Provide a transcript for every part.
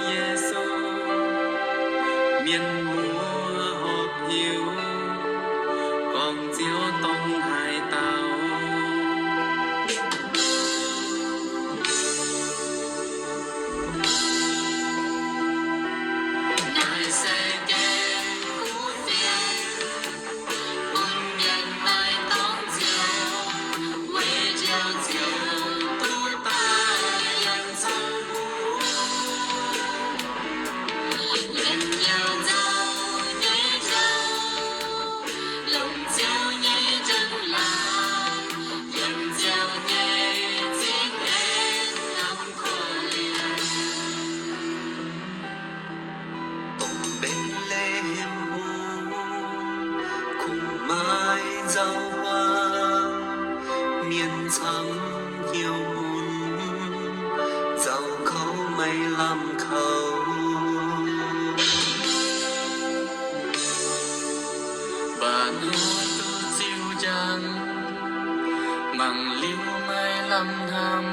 Giêsu miền mùa họp hiu còn chiếu tông hai tàu Ngài sẽ kể cứu phiền cùng nhân mai tóc chiều quê chiều chiều tu ta nhân sông vũ lên nhiều dâu nhảy dâu lồng chiều nhảy chân làm dần chiều nhảy chính đến lòng khổ liền bên lê hiểm u cùng mai giao hoa miền thắm nhiều buồn dạo khâu mây làm khâu bà nói tôi dịu dàng màng liêu mai làm hàm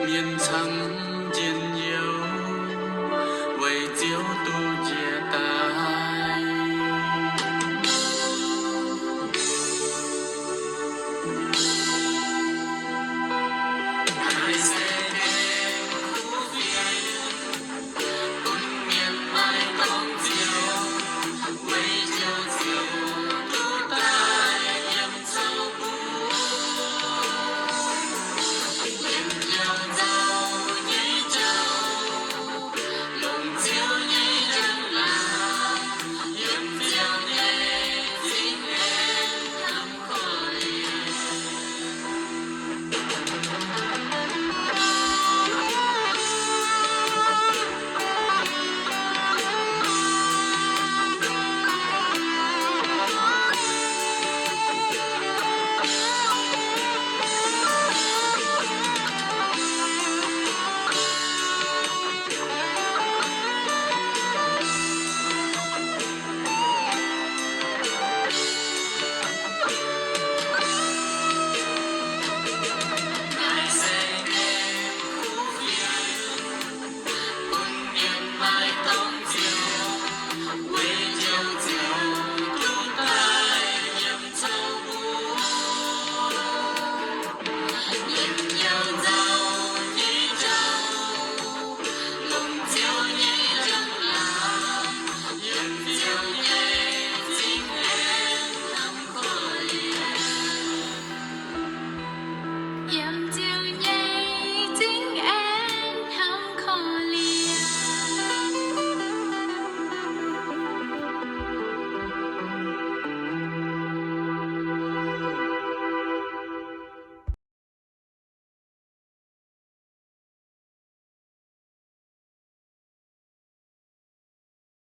miền thắm